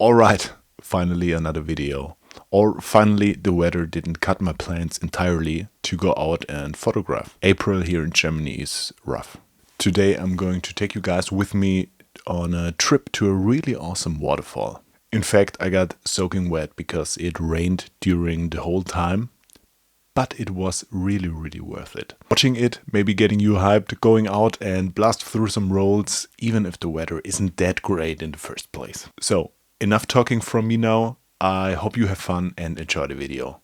Alright, finally another video. Or finally the weather didn't cut my plans entirely to go out and photograph. April here in Germany is rough. Today I'm going to take you guys with me on a trip to a really awesome waterfall. In fact, I got soaking wet because it rained during the whole time. But it was really worth it. Watching it, maybe getting you hyped, going out and blast through some rolls, even if the weather isn't that great in the first place. So, enough talking from me now. I hope you have fun and enjoy the video.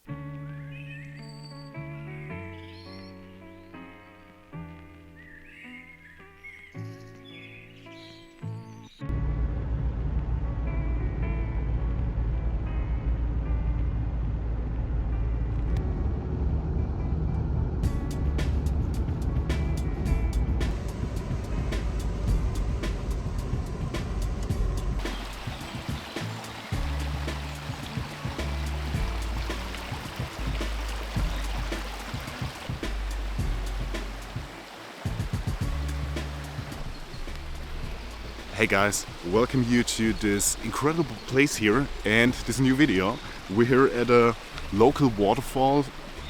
Hey guys, welcome you to this incredible place here and this new video. We're here at a local waterfall,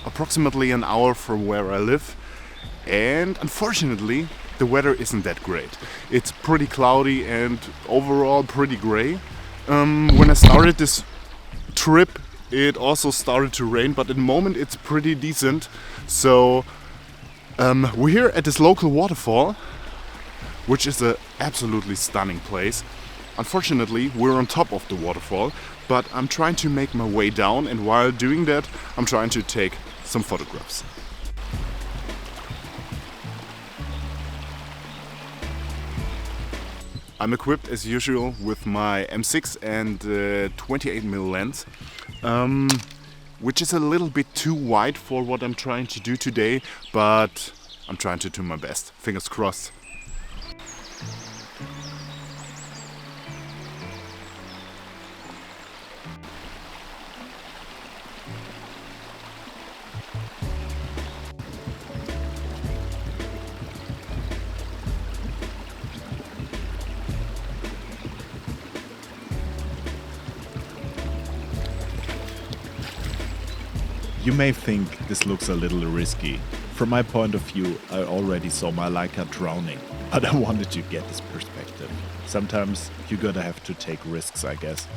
approximately an hour from where I live, and unfortunately the weather isn't that great. It's pretty cloudy and overall pretty gray. When I started this trip it also started to rain, but at the moment it's pretty decent. So we're here at this local waterfall, which is an absolutely stunning place. Unfortunately, we're on top of the waterfall, but I'm trying to make my way down, and while doing that, I'm trying to take some photographs. I'm equipped as usual with my M6 and 28mm lens, which is a little bit too wide for what I'm trying to do today, but I'm trying to do my best. Fingers crossed. You may think this looks a little risky. From my point of view, I already saw my Leica drowning, but I wanted to get this perspective. Sometimes you gotta have to take risks, I guess.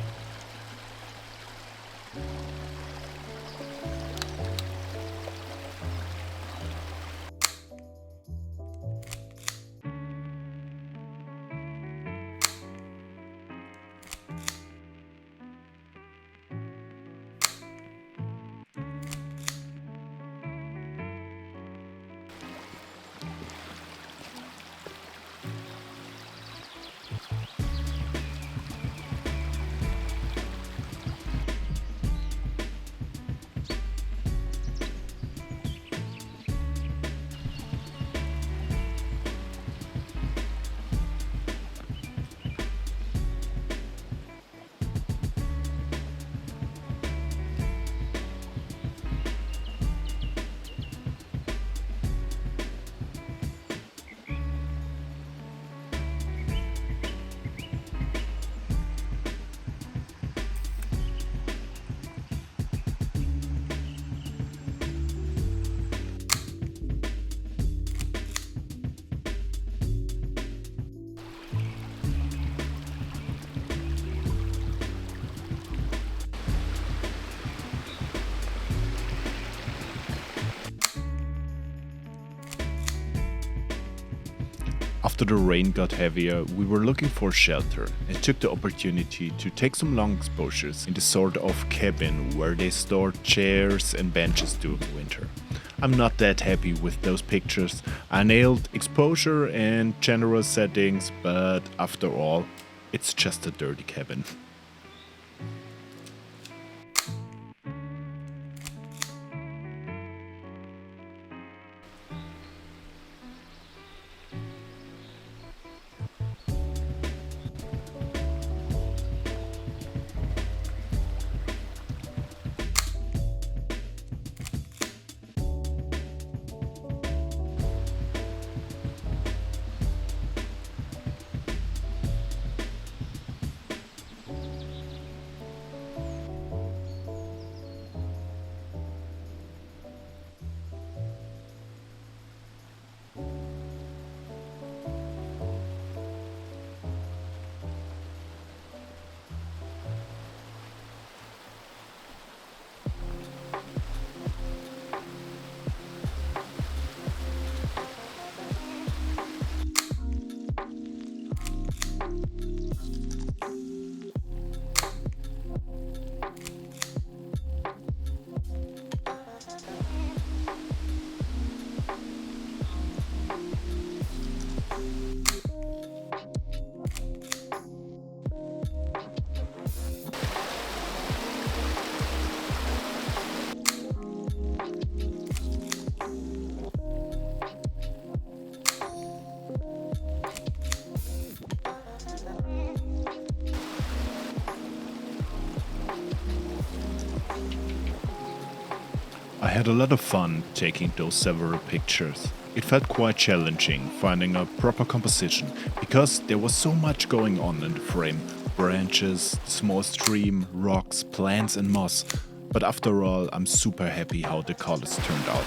After the rain got heavier, we were looking for shelter and took the opportunity to take some long exposures in the sort of cabin where they stored chairs and benches during winter. I'm not that happy with those pictures. I nailed exposure and general settings, but after all, it's just a dirty cabin. I had a lot of fun taking those several pictures. It felt quite challenging finding a proper composition because there was so much going on in the frame. Branches, small stream, rocks, plants and moss. But after all, I'm super happy how the colors turned out.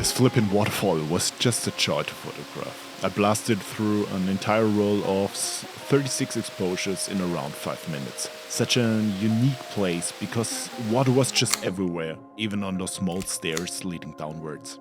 This flippin' waterfall was just a joy to photograph. I blasted through an entire roll of 36 exposures in around 5 minutes. Such a unique place because water was just everywhere, even on those small stairs leading downwards.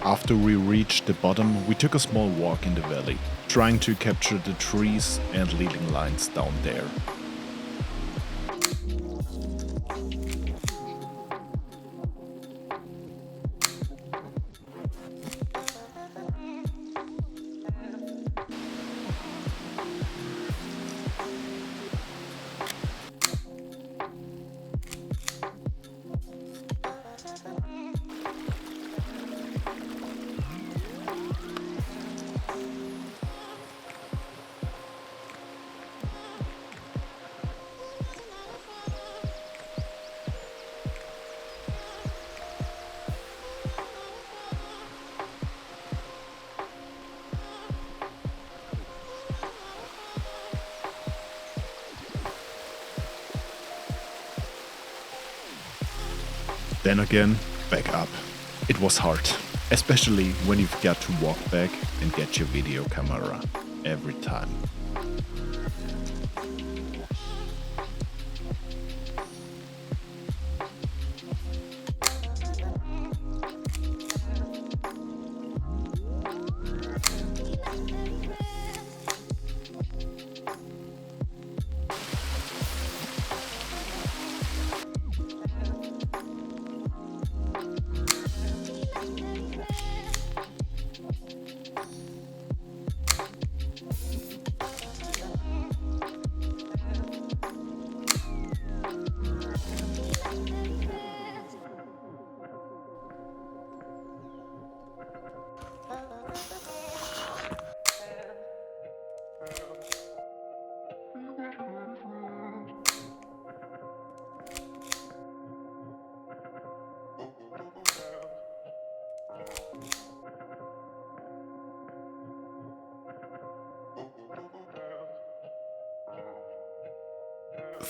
After we reached the bottom, we took a small walk in the valley, trying to capture the trees and leading lines down there. Then again, back up. It was hard, especially when you've got to walk back and get your video camera every time.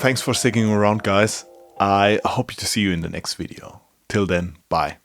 Thanks for sticking around, guys. I hope to see you in the next video. Till then, bye.